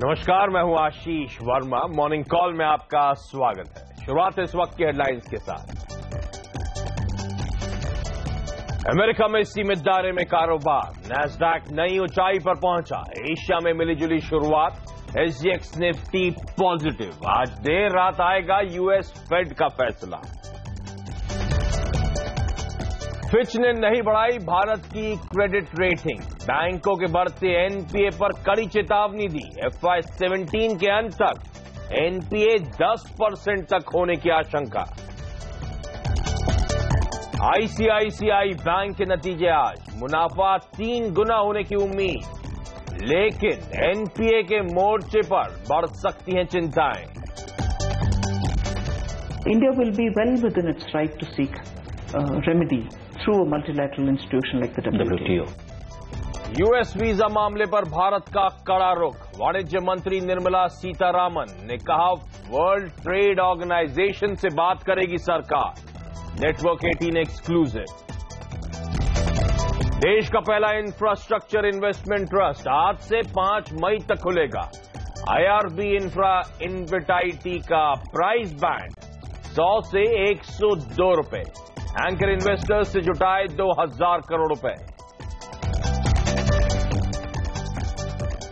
नमस्कार, मैं हूं आशीष वर्मा। मॉर्निंग कॉल में आपका स्वागत है। शुरुआत इस वक्त की हेडलाइंस के साथ। अमेरिका में सीमित दायरे में कारोबार, नैस्डैक नई ऊंचाई पर पहुंचा। एशिया में मिलीजुली शुरुआत, एसजीएक्स निफ्टी पॉजिटिव। आज देर रात आएगा यूएस फेड का फैसला। फिच ने नहीं बढ़ाई भारत की क्रेडिट रेटिंग, बैंकों के बढ़ते एनपीए पर कड़ी चेतावनी दी। FY17 के अंत तक एनपीए 10% तक होने की आशंका। आईसीआईसीआई बैंक के नतीजे आज, मुनाफा 3 गुना होने की उम्मीद, लेकिन एनपीए के मोर्चे पर बढ़ सकती हैं चिंताएं। India will be well within its right to seek remedy through a multilateral institution like the WTO. US visa मामले पर भारत का कड़ा रुख। वाणिज्य मंत्री निर्मला सीतारामन ने कहा, वर्ल्ड ट्रेड ऑर्गेनाइजेशन से बात करेगी सरकार। Network 18 exclusive. देश का पहला इंफ्रास्ट्रक्चर इन्वेस्टमेंट ट्रस्ट आज से 5 मई तक खुलेगा। आईआरबी इंफ्रा इन्वेटाइटी का प्राइस बैंड 100 से 102 रुपए। एंकर इन्वेस्टर्स से जुटाए 2000 करोड़ रुपए।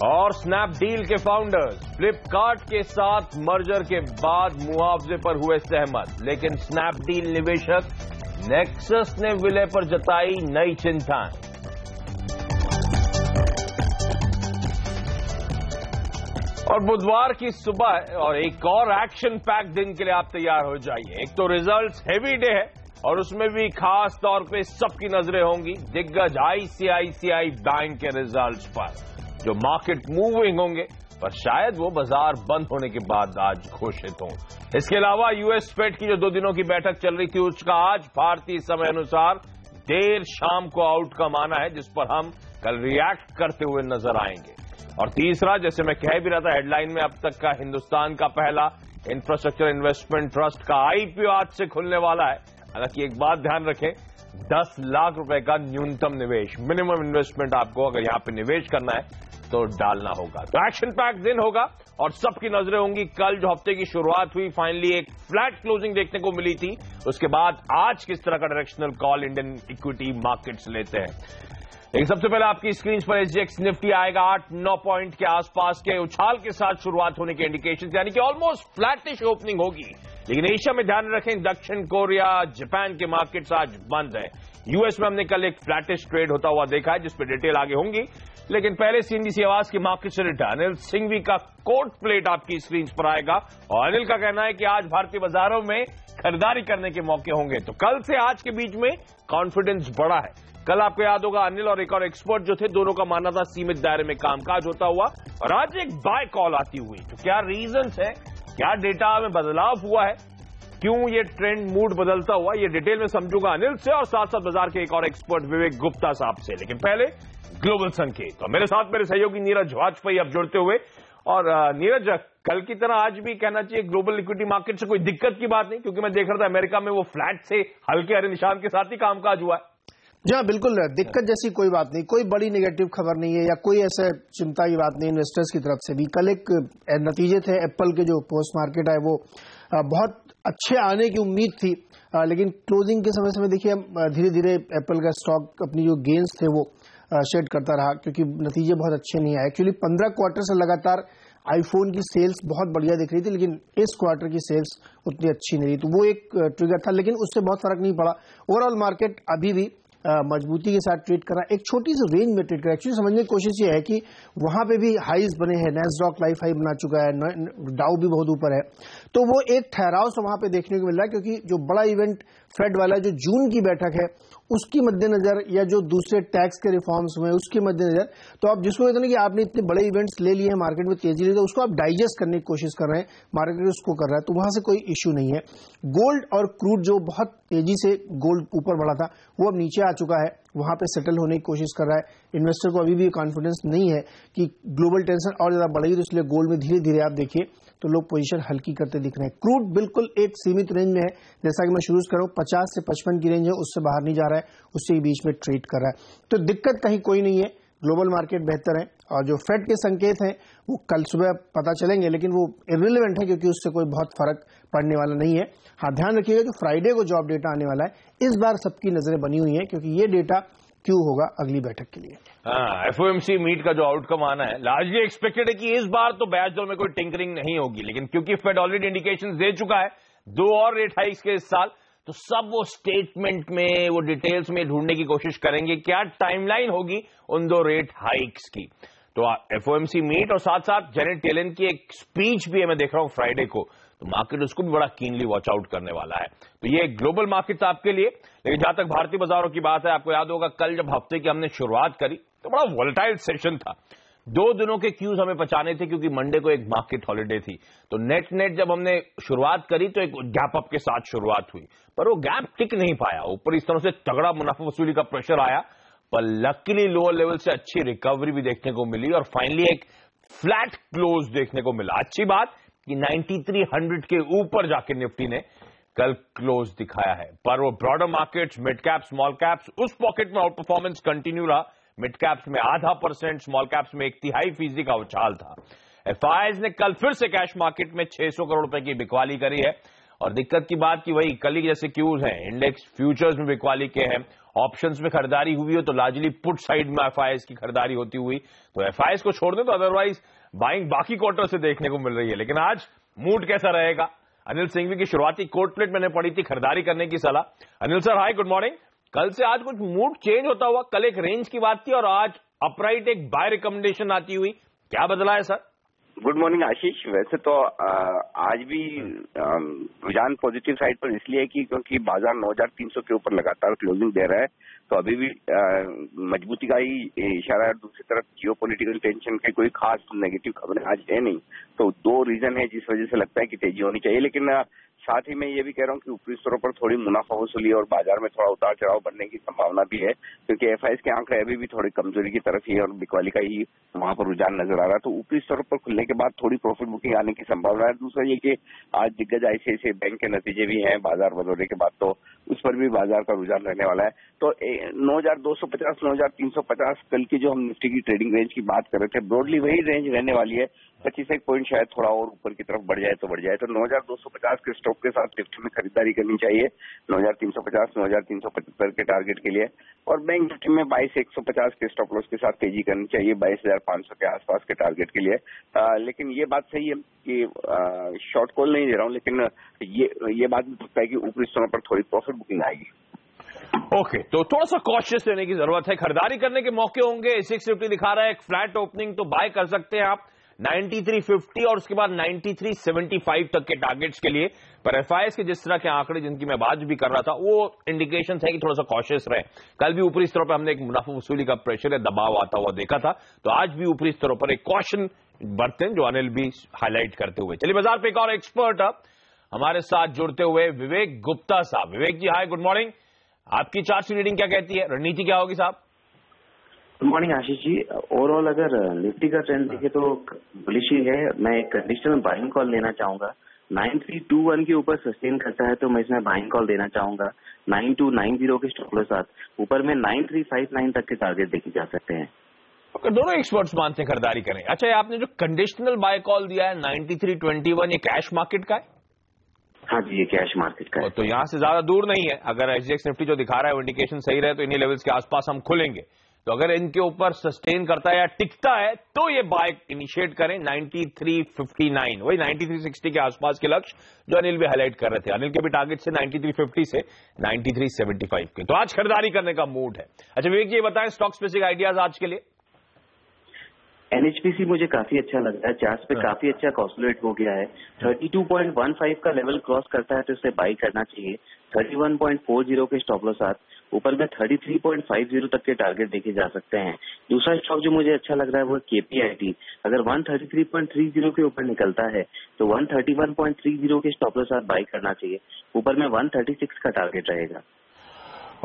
और स्नैपडील के फाउंडर्स फ्लिपकार्ट के साथ मर्जर के बाद मुआवजे पर हुए सहमत, लेकिन स्नैपडील निवेशक नेक्सस ने विलय पर जताई नई चिंताएं। और बुधवार की सुबह और एक और एक्शन पैक दिन के लिए आप तैयार हो जाइए। एक तो रिजल्ट्स हेवी डे है और उसमें भी खास तौर पे सबकी नजरें होंगी दिग्गज आईसीआईसीआई बैंक के रिजल्ट्स पर, जो मार्केट मूविंग होंगे, पर शायद वो बाजार बंद होने के बाद आज घोषित हों। इसके अलावा यूएस फेड की जो 2 दिनों की बैठक चल रही थी, उसका आज भारतीय समय अनुसार देर शाम को आउटकम आना है, जिस पर हम कल रिएक्ट करते हुए नजर आएंगे। और तीसरा, जैसे मैं कह भी रहा था हेडलाइन में, अब तक का हिंदुस्तान का पहला इंफ्रास्ट्रक्चर इन्वेस्टमेंट ट्रस्ट का आईपीओ आज से खुलने वाला है। हालांकि एक बात ध्यान रखें, 10 लाख रुपए का न्यूनतम निवेश, मिनिमम इन्वेस्टमेंट आपको अगर यहां पे निवेश करना है तो डालना होगा। तो एक्शन पैक दिन होगा और सबकी नजरें होंगी कल जो हफ्ते की शुरुआत हुई, फाइनली एक फ्लैट क्लोजिंग देखने को मिली थी। उसके बाद आज किस तरह का directional call Indian equity markets लेते हैं। लेकिन सबसे पहले आपकी स्क्रीन पर एसजीएक्स निफ्टी आएगा 8-9 पॉइंट के आसपास के उछाल के साथ शुरुआत होने के इंडिकेशन, यानी कि ऑलमोस्ट फ्लैटिश ओपनिंग होगी। लेकिन एशिया में ध्यान रखें, दक्षिण कोरिया, जापान के मार्केट्स आज बंद है। यूएस में हमने कल एक फ्लैटिश ट्रेड होता हुआ देखा है, जिस पर डिटेल आगे होंगी। लेकिन पहले सीएनबीसी आवाज की मार्केट से रिटर्न अनिल सिंघवी का कोट प्लेट आपकी स्क्रीन पर आएगा और अनिल का कहना है कि आज भारतीय बाजारों में खरीदारी करने के मौके होंगे। तो कल से आज के बीच में कॉन्फिडेंस बढ़ा है। कल आपको याद होगा अनिल और एक और एक्सपर्ट जो थे, दोनों का मानना था सीमित दायरे में कामकाज होता हुआ, और आज एक बाय कॉल आती हुई। तो क्या रीजंस है, क्या डेटा में बदलाव हुआ है, क्यों ये ट्रेंड मूड बदलता हुआ, ये डिटेल में समझूंगा अनिल से और साथ साथ बाजार के एक और एक्सपर्ट विवेक गुप्ता साहब से। लेकिन पहले ग्लोबल संकेत, और मेरे साथ मेरे सहयोगी नीरज वाजपेयी अब जुड़ते हुए। और नीरज, कल की तरह आज भी कहना चाहिए ग्लोबल इक्विटी मार्केट से कोई दिक्कत की बात नहीं, क्योंकि मैं देख रहा था अमेरिका में वो फ्लैट से हल्के हरे निशान के साथ ही कामकाज हुआ है। जी हाँ, बिल्कुल, दिक्कत जैसी कोई बात नहीं, कोई बड़ी नेगेटिव खबर नहीं है या कोई ऐसे चिंता की बात नहीं इन्वेस्टर्स की तरफ से भी। कल एक नतीजे थे एप्पल के, जो पोस्ट मार्केट है वो बहुत अच्छे आने की उम्मीद थी, लेकिन क्लोजिंग के समय में देखिए धीरे धीरे एप्पल का स्टॉक अपनी जो गेन्स थे वो शेड करता रहा, क्योंकि नतीजे बहुत अच्छे नहीं आए। एक्चुअली 15 क्वार्टर से लगातार आईफोन की सेल्स बहुत बढ़िया दिख रही थी, लेकिन इस क्वार्टर की सेल्स उतनी अच्छी नहीं रही, तो वो एक ट्रिगर था, लेकिन उससे बहुत फर्क नहीं पड़ा। ओवरऑल मार्केट अभी भी मजबूती के साथ ट्रेड कर रहा है, एक छोटी सी रेंज में ट्रेड कर रहा है। एक्चुअली समझने की कोशिश ये है कि वहां पे भी हाईज बने हैं, नैस्डैक लाइफ हाई बना चुका है, डाउ भी बहुत ऊपर है, तो वो एक ठहराव से वहां पे देखने को मिल रहा है, क्योंकि जो बड़ा इवेंट फेड वाला जो जून की बैठक है उसकी मद्देनजर, या जो दूसरे टैक्स के रिफॉर्म्स हुए उसके मद्देनजर, तो आप जिसको कहते हैं कि आपने इतने बड़े इवेंट्स ले लिए हैं, मार्केट में तेजी ली, तो उसको आप डाइजेस्ट करने की कोशिश कर रहे हैं, मार्केट उसको कर रहा है, तो वहां से कोई इश्यू नहीं है। गोल्ड और क्रूड जो बहुत तेजी से गोल्ड ऊपर बढ़ा था वो अब नीचे आ चुका है, वहां पे सेटल होने की कोशिश कर रहा है। इन्वेस्टर को अभी भी कॉन्फिडेंस नहीं है कि ग्लोबल टेंशन और ज्यादा बढ़ेगी, तो इसलिए गोल्ड में धीरे धीरे आप देखिए तो लोग पोजीशन हल्की करते दिख रहे हैं। क्रूड बिल्कुल एक सीमित रेंज में है, जैसा कि मैं शुरू कर रहा हूं 50 से 55 की रेंज है, उससे बाहर नहीं जा रहा है, उससे बीच में ट्रेड कर रहा है। तो दिक्कत कहीं कोई नहीं है, ग्लोबल मार्केट बेहतर है और जो फेड के संकेत हैं वो कल सुबह पता चलेंगे, लेकिन वो इररिलेवेंट है क्योंकि उससे कोई बहुत फर्क पड़ने वाला नहीं है। हाँ, ध्यान रखिएगा जो फ्राइडे को जॉब डेटा आने वाला है, इस बार सबकी नजरें बनी हुई हैं क्योंकि ये डेटा क्यों होगा अगली बैठक के लिए। FOMC मीट का जो आउटकम आना है लार्जली एक्सपेक्टेड है कि इस बार तो ब्याज दर में कोई टिंकरिंग नहीं होगी, लेकिन क्योंकि फेड ऑलरेडी इंडिकेशन दे चुका है 2 और रेट हाइक्स के इस साल, तो सब वो स्टेटमेंट में वो डिटेल्स में ढूंढने की कोशिश करेंगे क्या टाइमलाइन होगी उन 2 रेट हाइक्स की। तो FOMC मीट और साथ साथ जेनेट येलेन की एक स्पीच भी है, मैं देख रहा हूं फ्राइडे को, तो मार्केट उसको भी बड़ा कीनली वॉच आउट करने वाला है। तो ये ग्लोबल मार्केट्स आपके लिए। लेकिन जहां तक भारतीय बाजारों की बात है, आपको याद होगा कल जब हफ्ते की हमने शुरुआत करी तो बड़ा वोलेटाइल सेशन था। 2 दिनों के क्यूज हमें पचाने थे क्योंकि मंडे को एक मार्केट हॉलिडे थी। तो नेट जब हमने शुरुआत करी तो एक गैप अप के साथ शुरुआत हुई, पर वो गैप टिक नहीं पाया। ऊपर इस तरह से तगड़ा मुनाफा वसूली का प्रेशर आया, पर लकीली लोअर लेवल से अच्छी रिकवरी भी देखने को मिली और फाइनली एक फ्लैट क्लोज देखने को मिला। अच्छी बात कि 9300 के ऊपर जाके निफ्टी ने कल क्लोज दिखाया है, पर वो broader markets, mid caps, small caps, उस पॉकेट में आउट परफॉर्मेंस कंटिन्यू रहा। मिड कैप्स में 0.5%, स्मॉल कैप्स में 1/3% का उछाल था। FIs ने कल फिर से कैश मार्केट में 600 करोड़ रुपए की बिकवाली करी है और दिक्कत की बात कि वही कल ही जैसे क्यूज हैं, इंडेक्स फ्यूचर्स में बिकवाली के हैं, ऑप्शंस में खरीदारी हुई हो तो लार्जली पुट साइड में FIs की खरीदारी होती हुई, तो FIs को छोड़ दें तो अदरवाइज बाइंग बाकी क्वार्टर से देखने को मिल रही है। लेकिन आज मूड कैसा रहेगा? अनिल सिंघवी की शुरुआती कोट प्लेट मैंने पढ़ी थी खरीदारी करने की सलाह। Anil sir hi, good morning. कल से आज कुछ मूड चेंज होता हुआ, कल एक रेंज की बात थी और आज अपराइट एक बाय रिकमेंडेशन आती हुई, क्या बदला है सर? गुड मॉर्निंग आशीष। वैसे तो आज भी रुझान पॉजिटिव साइड पर इसलिए है कि क्योंकि बाजार 9300 के ऊपर लगातार क्लोजिंग दे रहा है, तो अभी भी मजबूती का ही इशारा है। दूसरी तरफ जियोपॉलिटिकल टेंशन के कोई खास नेगेटिव खबरें आज है नहीं, तो 2 रीजन है जिस वजह से लगता है कि तेजी होनी चाहिए। लेकिन साथ ही मैं ये भी कह रहा हूँ कि ऊपरी स्तरों पर थोड़ी मुनाफा वसूली और बाजार में थोड़ा उतार चढ़ाव बढ़ने की संभावना भी है, क्योंकि FIs के आंकड़े अभी भी थोड़ी कमजोरी की तरफ ही है और बिकवाली का ही वहां पर रुझान नजर आ रहा है। तो ऊपरी स्तरों पर खुलने के बाद थोड़ी प्रॉफिट बुकिंग आने की संभावना है। दूसरा ये कि आज दिग्गज ICICI बैंक के नतीजे भी हैं बाजार बदलने के बाद, तो उस पर भी बाजार का रुझान रहने वाला है। तो 9250, 9350 कल की जो हम निफ्टी की ट्रेडिंग रेंज की बात कर रहे थे, ब्रॉडली वही रेंज रहने वाली है। 25 पॉइंट शायद थोड़ा और ऊपर की तरफ बढ़ जाए तो बढ़ जाए, तो 9250 के स्टॉक के साथ निफ्टी में खरीदारी करनी चाहिए 9350, 9375 के टारगेट के लिए। और बैंक निफ्टी में 22150 के स्टॉप लॉस के साथ तेजी करनी चाहिए 22500 के आसपास के टारगेट के लिए। लेकिन ये बात सही है कि शॉर्ट कॉल नहीं दे रहा हूँ, लेकिन ये बात भी पक्का है कि ऊपरी स्तरों पर थोड़ी प्रॉफिट बुकिंग आएगी। ओके, तो थोड़ा सा कॉशियस रहने की जरूरत है। खरीदारी करने के मौके होंगे। 650 दिखा रहा है एक फ्लैट ओपनिंग, तो बाय कर सकते हैं आप 9350 और उसके बाद 9375 तक के टारगेट्स के लिए। पर FIs के जिस तरह के आंकड़े जिनकी मैं बात भी कर रहा था, वो इंडिकेशन है कि थोड़ा सा कॉशियस रहे। कल भी ऊपरी स्तरों पर हमने एक मुनाफा वसूली का प्रेशर है, दबाव आता हुआ देखा था, तो आज भी ऊपरी स्तरों पर एक कॉशन बरतें, जो अनिल भी हाईलाइट करते हुए। चलिए बाजार पे एक और एक्सपर्ट हमारे साथ जुड़ते हुए विवेक गुप्ता साहब। विवेक जी हाय, गुड मॉर्निंग। आपकी चार्ट रीडिंग क्या कहती है, रणनीति क्या होगी साहब? Good morning Ashish ji. Overall अगर निफ्टी का ट्रेंड देखे तो बुलिश ही है। मैं एक कंडीशनल बाइंग कॉल लेना चाहूंगा। 9321 के ऊपर सस्टेन करता है तो मैं इसमें बाइंग कॉल देना चाहूंगा। 9290 के स्टॉप लॉस साथ ऊपर में 9359 तक के टारगेट देखे जा सकते हैं। दोनों एक्सपर्ट्स मानते हैं खरीदारी करें। अच्छा, ये आपने जो कंडीशनल बाय कॉल दिया है 9321, ये कैश मार्केट का है? हाँ जी, ये कैश मार्केट का है। तो यहां से ज्यादा दूर नहीं है। अगर SGX निफ्टी जो दिखा रहा है वो इंडिकेशन सही रहे तो इन्हीं लेवल्स के आसपास हम खुलेंगे। तो अगर इनके ऊपर सस्टेन करता है या टिकता है तो ये बाय इनिशिएट करें 9359, वही 9360 के आसपास के लक्ष्य जो अनिल भी हाईलाइट कर रहे थे। अनिल के भी टारगेट से 9350 से 9375 के। तो आज खरीदारी करने का मूड है। अच्छा विवेक जी, ये बताएं स्टॉक स्पेसिफिक आइडियाज आज के लिए। NHPC मुझे काफी अच्छा लग रहा है, चार्ट पे काफी अच्छा कॉन्सोलिडेट हो गया है। 32.15 का लेवल क्रॉस करता है तो इसे बाई करना चाहिए। 31.40 के स्टॉप लॉस साथ ऊपर में 33.50 तक के टारगेट देखे जा सकते हैं। दूसरा स्टॉक जो मुझे अच्छा लग रहा है वो KPIT। अगर 133.30 के ऊपर निकलता है तो 131.30 के स्टॉप लॉस साथ बाई करना चाहिए। ऊपर में 136 का टारगेट रहेगा।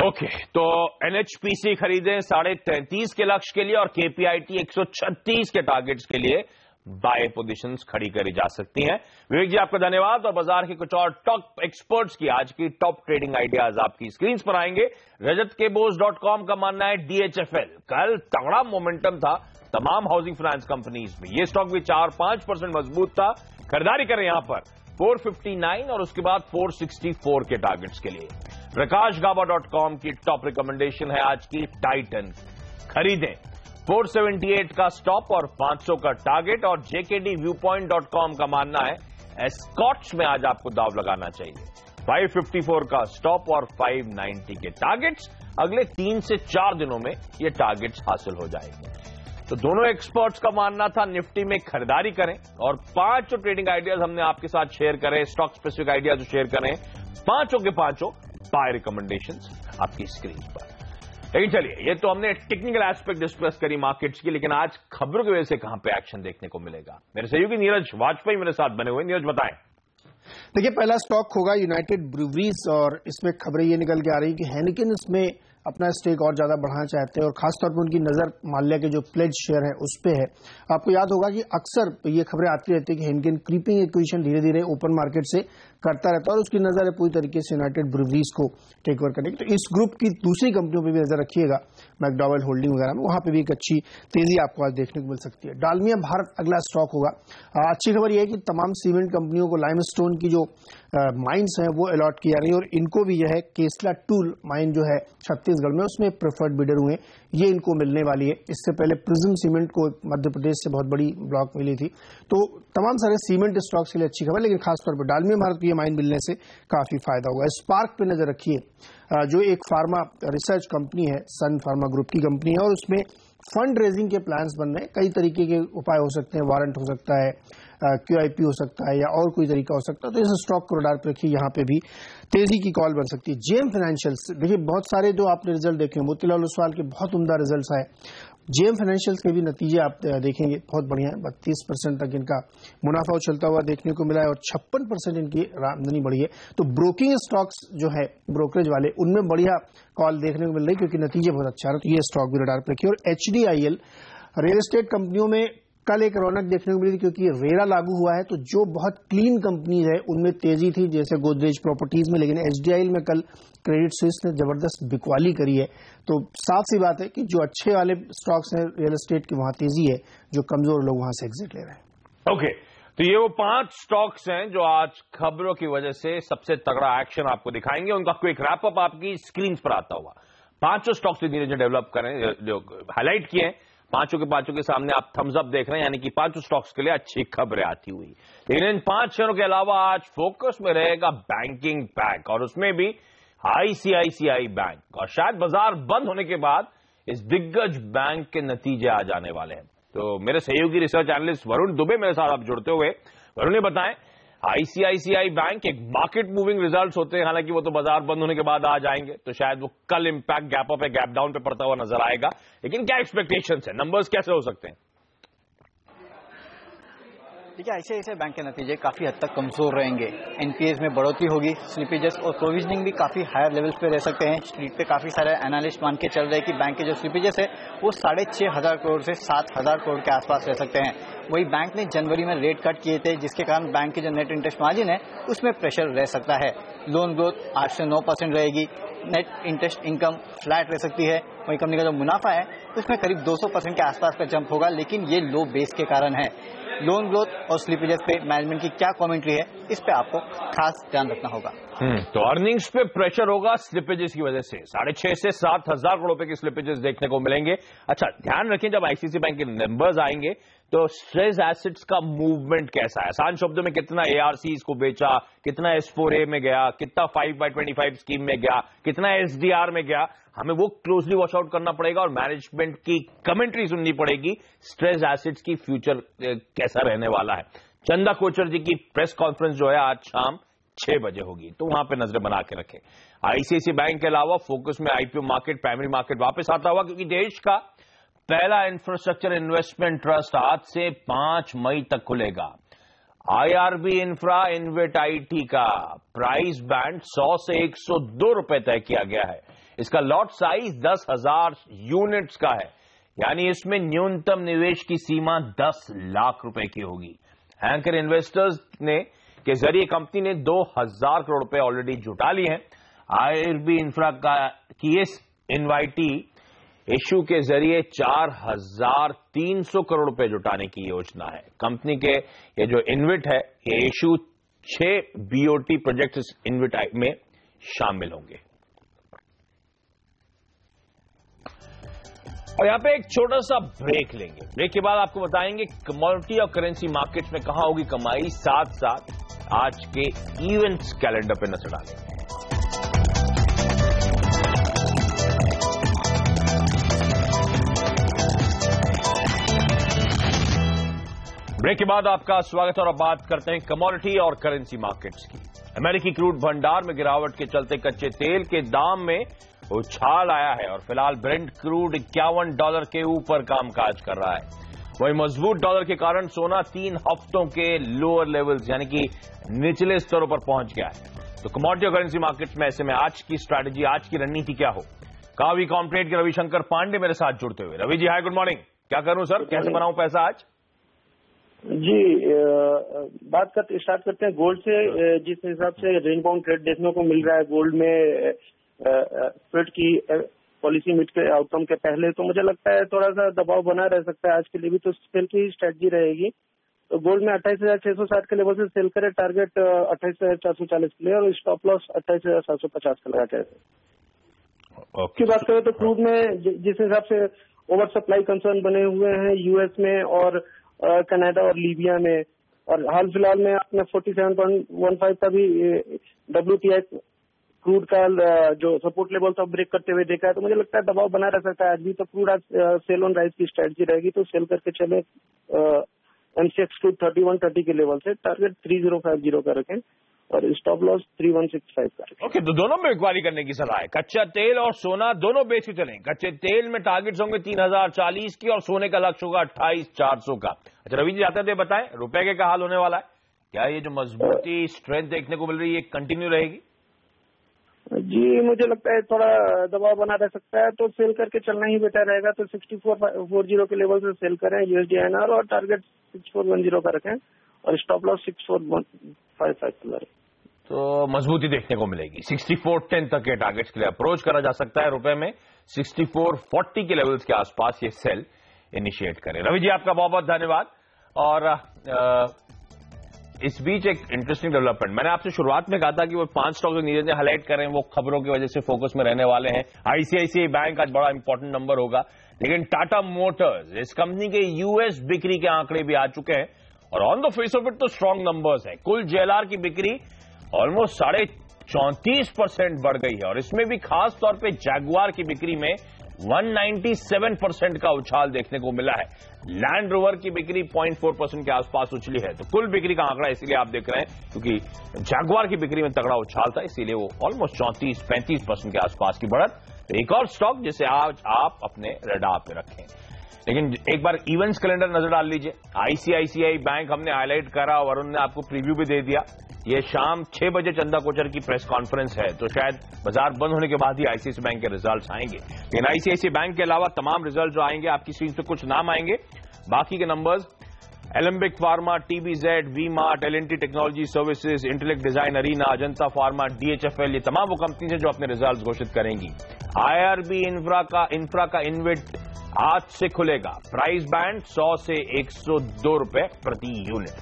ओके, तो NHPC खरीदें 33.5 के लक्ष्य के लिए और KPIT 136 के टारगेट्स के लिए बाय पोजीशंस खड़ी करी जा सकती हैं। विवेक जी आपका धन्यवाद। और बाजार के कुछ और टॉप एक्सपर्ट्स की आज की टॉप ट्रेडिंग आइडियाज आपकी स्क्रीन पर आएंगे। rajatkeBose.com का मानना है DHFL कल तगड़ा मोमेंटम था तमाम हाउसिंग फाइनेंस कंपनीज में, ये स्टॉक भी 4-5% मजबूत था। खरीदारी करें यहां पर 459 और उसके बाद 464 के टारगेट्स के लिए। PrakashGaba.com की टॉप रिकमेंडेशन है आज की टाइटन, खरीदें 478 का स्टॉप और 500 का टारगेट। और JKDViewpoint.com का मानना है एस्कॉट्स में आज आपको दाव लगाना चाहिए, 554 का स्टॉप और 590 के टारगेट्स। अगले 3 से 4 दिनों में ये टारगेट्स हासिल हो जाएंगे। तो दोनों एक्सपर्ट्स का मानना था निफ्टी में खरीदारी करें। और 5 जो ट्रेडिंग आइडियाज हमने आपके साथ शेयर करें, स्टॉक स्पेसिफिक आइडियाज जो शेयर करें, 5 के 5 बाय रिकमेंडेशंस आपकी स्क्रीन पर। लेकिन चलिए, ये तो हमने टेक्निकल एस्पेक्ट डिस्कस करी मार्केट्स की, लेकिन आज खबरों की वजह से कहां पे एक्शन देखने को मिलेगा। मेरे सहयोगी नीरज वाजपेयी मेरे साथ बने हुए। नीरज बताएं। देखिए, पहला स्टॉक होगा यूनाइटेड ब्रूवरीज और इसमें खबरें ये निकल के आ रही कि हेनिकन इसमें अपना स्टेक और ज्यादा बढ़ाना चाहते हैं और खासतौर पर उनकी नजर माल्या के जो प्लेज शेयर है उस पे है। आपको याद होगा कि अक्सर ये खबरें आती रहती है कि हेनिकन क्रीपिंग एक्विजिशन धीरे धीरे ओपन मार्केट से करता रहता है और उसकी नजर है पूरी तरीके से यूनाइटेड ब्रूवरीज को टेक ओवर करने की। तो इस ग्रुप की दूसरी कंपनियों पर भी नजर रखिएगा, मैकडॉवेल होल्डिंग वगैरह में, वहां पर भी एक अच्छी तेजी आपको आज देखने को मिल सकती है। डालमिया भारत अगला स्टॉक होगा। अच्छी खबर यह है कि तमाम सीमेंट कंपनियों को लाइमस्टोन की जो माइंस हैं वो अलॉट की जा रही है और इनको भी यह है केसला टूल माइन जो है छत्तीसगढ़ में, उसमें प्रेफर्ड बिडर हुए, ये इनको मिलने वाली है। इससे पहले प्रिज्म सीमेंट को मध्य प्रदेश से बहुत बड़ी ब्लॉक मिली थी। तो तमाम सारे सीमेंट स्टॉक्स के लिए अच्छी खबर, लेकिन खासतौर पर डालमिया भारत को ये माइन मिलने से काफी फायदा होगा। स्पार्क पे नजर रखिए, जो एक फार्मा रिसर्च कंपनी है, सन फार्मा ग्रुप की कंपनी है और उसमें फंड रेजिंग के प्लान्स बन रहे हैं। कई तरीके के उपाय हो सकते हैं, वारंट हो सकता है, QIP हो सकता है या और कोई तरीका हो सकता है। तो इस स्टॉक को रडार पर रखिए, यहाँ पे भी तेजी की कॉल बन सकती है। जेएम फाइनेंशियल्स, देखिए बहुत सारे जो आपने रिजल्ट देखे, मोतीलाल ओसवाल के बहुत उम्दा रिजल्ट्स आए। जेएम फाइनेंशियल्स के भी नतीजे आप देखेंगे बहुत बढ़िया है। 32% तक इनका मुनाफा उछलता हुआ देखने को मिला है और 56% इनकी आमदनी बढ़ी है। तो ब्रोकिंग स्टॉक्स जो है ब्रोकरेज वाले, उनमें बढ़िया कॉल देखने को मिल रही है क्योंकि नतीजे बहुत अच्छा है। तो ये स्टॉक भी रडार पर रखिए। और HDIL रियल एस्टेट कंपनियों में कल एक रौनक देखने को मिली थी क्योंकि रेरा लागू हुआ है। तो जो बहुत क्लीन कंपनीज है उनमें तेजी थी, जैसे गोदरेज प्रॉपर्टीज में, लेकिन HDIL में कल क्रेडिट स्विस ने जबरदस्त बिकवाली करी है। तो साफ सी बात है कि जो अच्छे वाले स्टॉक्स हैं रियल एस्टेट की, वहां तेजी है, जो कमजोर लोग वहां से एग्जिट ले रहे हैं। ओके, तो ये वो 5 स्टॉक्स हैं जो आज खबरों की वजह से सबसे तगड़ा एक्शन आपको दिखाएंगे। उनका क्विक रैप अप आपकी स्क्रीन पर आता हुआ। 5 स्टॉक्स धीरे डेवलप करें, जो हाईलाइट किए हैं, 5 के सामने आप थम्स अप देख रहे हैं, यानी कि 5 स्टॉक्स के लिए अच्छी खबरें आती हुई। लेकिन इन 5 शेयरों के अलावा आज फोकस में रहेगा बैंकिंग बैंक और उसमें भी ICICI बैंक। और शायद बाजार बंद होने के बाद इस दिग्गज बैंक के नतीजे आ जाने वाले हैं। तो मेरे सहयोगी रिसर्च एनालिस्ट वरुण दुबे मेरे साथ आप जुड़ते हुए, वरुण ने बताएं, ICICI बैंक एक मार्केट मूविंग रिजल्ट्स होते हैं, हालांकि वो तो बाजार बंद होने के बाद आ जाएंगे, तो शायद वो कल इंपैक्ट गैप अप या गैप डाउन पे पड़ता हुआ नजर आएगा। लेकिन क्या एक्सपेक्टेशंस है, नंबर्स कैसे हो सकते हैं? देखिए, ICICI बैंक के नतीजे काफी हद तक कमजोर रहेंगे। NPAs में बढ़ोतरी होगी, स्लिपेजेस और प्रोविजनिंग भी काफी हायर लेवल्स पे रह सकते हैं। स्ट्रीट पे काफी सारे एनालिस्ट मान के चल रहे हैं कि बैंक के जो स्लिपेजेस है वो 6,500 करोड़ से 7,000 करोड़ के आसपास रह सकते हैं। वही बैंक ने जनवरी में रेट कट किए थे, जिसके कारण बैंक के जो नेट इंटरेस्ट मार्जिन है उसमें प्रेशर रह सकता है। लोन ग्रोथ 8 से 9% रहेगी, नेट इंटरेस्ट इनकम फ्लैट रह सकती है। वही कंपनी का जो मुनाफा है उसमें करीब 200% के आसपास का जंप होगा, लेकिन ये लो बेस के कारण है। लोन ग्रोथ और स्लिपेजेस पे मैनेजमेंट की क्या कमेंट्री है, इस पे आपको खास ध्यान रखना होगा। तो अर्निंग्स पे प्रेशर होगा स्लिपेजेस की वजह से, 6,500 से 7,000 करोड़ रुपए के स्लिपेजेस देखने को मिलेंगे। अच्छा, ध्यान रखें जब ICICI बैंक के नंबर्स आएंगे तो स्ट्रेस एसेट्स का मूवमेंट कैसा है, आसान शब्दों में कितना ARCs को बेचा, कितना S4A में गया, कितना 5x25 स्कीम में गया, कितना SDR में गया, हमें वो क्लोजली वॉच आउट करना पड़ेगा और मैनेजमेंट की कमेंट्री सुननी पड़ेगी। स्ट्रेस एसेट्स की फ्यूचर कैसा रहने वाला है। चंदा कोचर जी की प्रेस कॉन्फ्रेंस जो है आज शाम 6 बजे होगी, तो वहां पे नजर बना के रखें। ICICI बैंक के अलावा फोकस में IPO मार्केट, प्राइमरी मार्केट वापस आता हुआ, क्योंकि देश का पहला इंफ्रास्ट्रक्चर इन्वेस्टमेंट ट्रस्ट आज से 5 मई तक खुलेगा। IRB इंफ्रा इन्वेट IT का प्राइस बैंड 100 से 102 रुपए तय किया गया है। इसका लॉट साइज 10,000 यूनिट्स का है, यानी इसमें न्यूनतम निवेश की सीमा 10 लाख रुपए की होगी। एंकर इन्वेस्टर्स ने के जरिए कंपनी ने 2000 करोड़ रुपए ऑलरेडी जुटा लिए हैं। आईआरबी इंफ्रा की इस इनवाइटी इशू के जरिए 4300 करोड़ रुपए जुटाने की योजना है। कंपनी के ये जो इन्विट है, ये इशू 6 बीओटी प्रोजेक्ट इस इन्विट में शामिल होंगे। और यहां पे एक छोटा सा ब्रेक लेंगे। ब्रेक के बाद आपको बताएंगे कमोडिटी और करेंसी मार्केट्स में कहां होगी कमाई, साथ साथ आज के इवेंट्स कैलेंडर पे नजर डालेंगे। ब्रेक के बाद आपका स्वागत और अब बात करते हैं कमोडिटी और करेंसी मार्केट्स की। अमेरिकी क्रूड भंडार में गिरावट के चलते कच्चे तेल के दाम में उछाल आया है और फिलहाल ब्रेंट क्रूड $51 के ऊपर कामकाज कर रहा है। वहीं मजबूत डॉलर के कारण सोना 3 हफ्तों के लोअर लेवल्स यानी कि निचले स्तरों पर पहुंच गया है। तो कमोडिटी और करेंसी मार्केट्स में ऐसे में आज की स्ट्रैटेजी, आज की रणनीति क्या हो? कावी कॉम्ट्रेड के रविशंकर पांडे मेरे साथ जुड़ते हुए। रवि जी हाय, गुड मॉर्निंग। क्या करूं सर, कैसे बनाऊं पैसा आज? जी, बात करते स्टार्ट करते हैं गोल्ड से। जिस हिसाब से रेंज बाउंड ट्रेड देखने को मिल रहा है गोल्ड में फेड की पॉलिसी मीट के आउटकम के पहले, तो मुझे लगता है थोड़ा सा दबाव बना रह सकता है आज के लिए भी। तो सेल की स्ट्रेटजी रहेगी। तो गोल्ड में 28,660 के लेवल से सेल करे, टारगेट 28,440 के लिए और स्टॉप लॉस 28,750 का लगा के। की बात करें तो क्रूड में जिस हिसाब से ओवर सप्लाई कंसर्न बने हुए हैं यूएस में और कनाडा और लीबिया में, और हाल फिलहाल में आपने 47.15 का भी WTI क्रूड का जो सपोर्ट लेवल था ब्रेक करते हुए देखा है। तो मुझे लगता है दबाव बना रह सकता है आज भी। तो क्रूड आज सेल ऑन राइज की स्ट्रेटजी रहेगी। तो सेल करके चले MCX क्रूड 3130 के लेवल से, टारगेट 3050 का रखें और स्टॉप लॉस 3165 का रखें। ओके, तो दोनों में इंक्वायरी करने की सलाह है। कच्चा तेल और सोना दोनों बेच के चलें। कच्चे तेल में टारगेट्स होंगे 3040 की और सोने का लक्ष्य होगा 28,400 का। अच्छा रवि जी, आते थे बताएं रुपए के क्या हाल होने वाला है? क्या ये जो मजबूती स्ट्रेंथ देखने को मिल रही है कंटिन्यू रहेगी? जी, मुझे लगता है थोड़ा दबाव बना रह सकता है। तो सेल करके चलना ही बेटर रहेगा। तो 6440 के लेवल से सेल करें USD/INR और टारगेट 6410 का रखें और स्टॉप लॉस 6455 का रखें। तो मजबूती देखने को मिलेगी। 6410 तक के टारगेट्स के लिए अप्रोच करा जा सकता है। रुपए में 6440 के लेवल्स के आसपास ये सेल इनिशिएट करें। रवि जी आपका बहुत बहुत धन्यवाद। और इस बीच एक इंटरेस्टिंग डेवलपमेंट, मैंने आपसे शुरुआत में कहा था कि वो 5 स्टॉक जो नीरज ने हाईलाइट करें वो खबरों की वजह से फोकस में रहने वाले हैं। ICICI बैंक आज बड़ा इंपॉर्टेंट नंबर होगा, लेकिन टाटा मोटर्स, इस कंपनी के यूएस बिक्री के आंकड़े भी आ चुके हैं और on the face of it तो स्ट्रॉन्ग नंबर्स है। कुल JLR की बिक्री ऑलमोस्ट 34.5% बढ़ गई है और इसमें भी खास तौर पे जैगुआर की बिक्री में 197% का उछाल देखने को मिला है। लैंड रोवर की बिक्री 0.4% के आसपास उछली है। तो कुल बिक्री का आंकड़ा इसीलिए आप देख रहे हैं क्योंकि जैगुआर की बिक्री में तगड़ा उछाल था, इसीलिए वो ऑलमोस्ट 34-35% के आसपास की बढ़त। एक और स्टॉक जिसे आज आप अपने रडार पे रखें। लेकिन एक बार इवेंट्स कैलेंडर नजर डाल लीजिए। ICICI बैंक हमने हाईलाइट करा, वरुण ने आपको प्रीव्यू भी दे दिया। ये शाम 6 बजे चंदा कोचर की प्रेस कॉन्फ्रेंस है, तो शायद बाजार बंद होने के बाद ही ICICI बैंक के रिजल्ट्स आएंगे। लेकिन ICICI बैंक के अलावा तमाम रिजल्ट जो आएंगे, आपकी स्क्रीन पे कुछ नाम आएंगे, बाकी के numbers Alembic Pharma, TBZ, V-Mart, L&T Technology Services, Intellect Design Arena, Ajanta Pharma, DHFL, ये तमाम वो कंपनीज हैं जो अपने रिजल्ट घोषित करेंगी। IRB इंफ्रा का इन्विट आज से खुलेगा। प्राइस बैंड 100 से 102 रुपए प्रति यूनिट।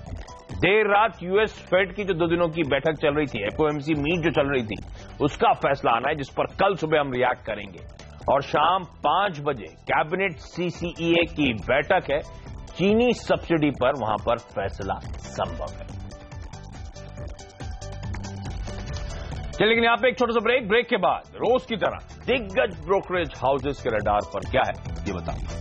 देर रात यूएस फेड की जो 2 दिनों की बैठक चल रही थी, FOMC मीट जो चल रही थी, उसका फैसला आना है जिस पर कल सुबह हम रिएक्ट करेंगे। और शाम 5 बजे कैबिनेट CCEA की बैठक है। चीनी सब्सिडी पर वहां पर फैसला संभव है। चलिए, लेकिन यहां पे एक छोटा सा ब्रेक के बाद रोज की तरह दिग्गज ब्रोकरेज हाउसेस के रडार पर क्या है ये बताओ।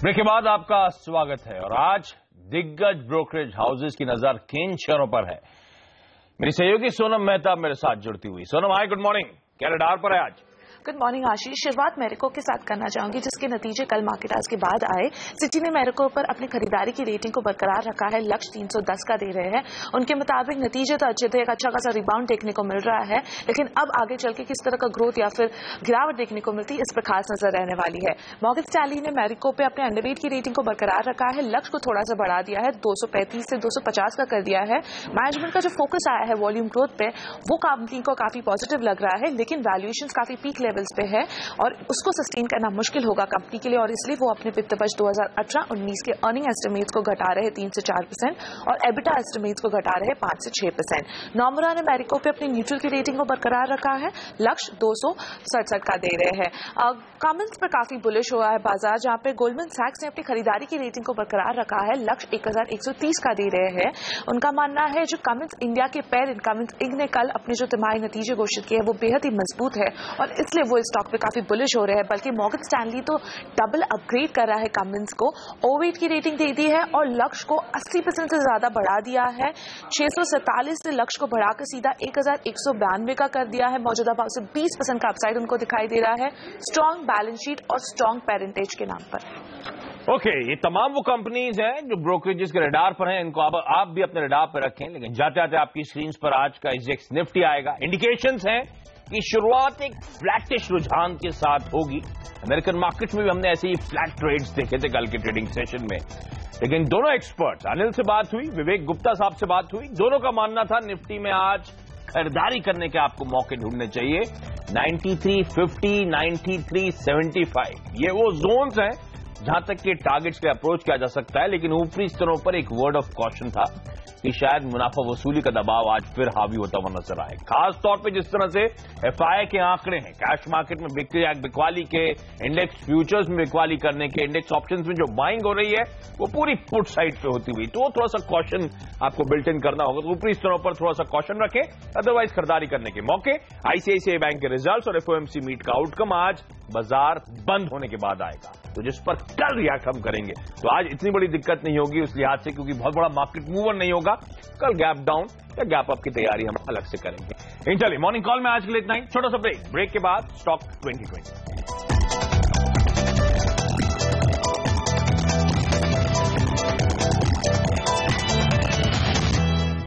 ब्रेक के बाद आपका स्वागत है और आज दिग्गज ब्रोकरेज हाउसेस की नजर किन शेयरों पर है? मेरी सहयोगी सोनम मेहता मेरे साथ जुड़ती हुई। सोनम हाय, गुड मॉर्निंग। क्या रडार पर है आज? गुड मॉर्निंग आशीष। शुरुआत मेरिको के साथ करना चाहूंगी, जिसके नतीजे कल मार्केट आज के बाद आए। सिटी ने मेरिको पर अपनी खरीदारी की रेटिंग को बरकरार रखा है, लक्ष्य 310 का दे रहे हैं। उनके मुताबिक नतीजे तो अच्छे थे, एक अच्छा खासा रिबाउंड देखने को मिल रहा है, लेकिन अब आगे चल के किस तरह का ग्रोथ या फिर गिरावट देखने को मिलती है, इस पर खास नजर रहने वाली है। मॉर्गन स्टैनली ने मेरिको पे अपने अंडरवेट की रेटिंग को बरकरार रखा है, लक्ष्य को थोड़ा सा बढ़ा दिया है, 235 से 250 का कर दिया है। मैनेजमेंट का जो फोकस आया है वॉल्यूम ग्रोथ पे, वो कंपनी को काफी पॉजिटिव लग रहा है, लेकिन वैल्यूएशंस काफी पीक लेवल्स पे है और उसको सस्टेन करना मुश्किल होगा कंपनी के लिए, और इसलिए वो अपने वित्त वर्ष 2018-19 के अर्निंग एस्टिमेट्स को घटा रहे 3 से 4% और एबिटा एस्टिमेट्स को घटा रहे 5 से 6%। नोमुरा ने मेरिको पे अपनी न्यूट्रल की रेटिंग को बरकरार रखा है, लक्ष्य 267 का दे रहे हैं। कमेंट्स पर काफी बुलिश हुआ है बाजार, जहां पे गोल्डमैन सैक्स ने अपनी खरीदारी की रेटिंग को बरकरार रखा है, लक्ष्य 1130 का दे रहे हैं। उनका मानना है जो कमेंट्स इंडिया के पेरेंट कमेंट्स इंक ने कल अपने जो तिमाही नतीजे घोषित किए हैं वो बेहद ही मजबूत है और इसलिए वो इस स्टॉक पे काफी बुलिश हो रहे हैं। बल्कि मॉर्गन स्टैनली तो डबल अपग्रेड कर रहा है कमेंट्स को, ओवेट की रेटिंग दे दी है और लक्ष्य को 80% से ज्यादा बढ़ा दिया है। 647 से लक्ष्य को बढ़ाकर सीधा 1192 का कर दिया है। मौजूदा भाव से 20% का अपसाइड उनको दिखाई दे रहा है, स्ट्रॉन्ग बैलेंस शीट और स्ट्रॉन्ग पेरेंटेज के नाम पर। ओके, ये तमाम वो कंपनीज हैं जो ब्रोकरेजेस के रडार पर हैं, इनको आप भी अपने रडार पर रखें। लेकिन जाते जाते आपकी स्क्रीन पर आज का इंडेक्स निफ्टी आएगा। इंडिकेशंस हैं कि शुरुआत एक फ्लैटिश रुझान के साथ होगी। अमेरिकन मार्केट में भी हमने ऐसे ही फ्लैट ट्रेड्स देखे थे कल के ट्रेडिंग सेशन में, लेकिन दोनों एक्सपर्ट्स, अनिल से बात हुई, विवेक गुप्ता साहब से बात हुई, दोनों का मानना था निफ्टी में आज खरीदारी करने के आपको मौके ढूंढने चाहिए। 9350, 9375 ये वो जोन्स हैं जहां तक के टारगेट्स के अप्रोच किया जा सकता है, लेकिन ऊपरी स्तरों पर एक वर्ड ऑफ कॉशन था कि शायद मुनाफा वसूली का दबाव आज फिर हावी होता हुआ नजर आए। खास तौर पे जिस तरह से एफआई के आंकड़े हैं, कैश मार्केट में बिकवाली के, इंडेक्स फ्यूचर्स में बिकवाली करने के, इंडेक्स ऑप्शंस में जो बाइंग हो रही है वो पूरी पुट साइड पे होती हुई, तो थोड़ा सा कॉशन आपको बिल्ट इन करना होगा। तो ऊपरी स्तरों पर थोड़ा सा कॉशन रखें, अदरवाइज खरीदारी करने के मौके। आईसीआईसीआई बैंक के रिजल्ट्स और एफओएमसी मीट का आउटकम आज बाजार बंद होने के बाद आएगा, तो जिस पर कल रिएक्ट हम करेंगे। तो आज इतनी बड़ी दिक्कत नहीं होगी उस लिहाज से, क्योंकि बहुत बड़ा मार्केट मूवर नहीं होगा। कल गैप डाउन या गैप अप की तैयारी हम अलग से करेंगे। चलिए, मॉर्निंग कॉल में आज के लिए इतना ही। छोटा सा ब्रेक के बाद स्टॉक 2020।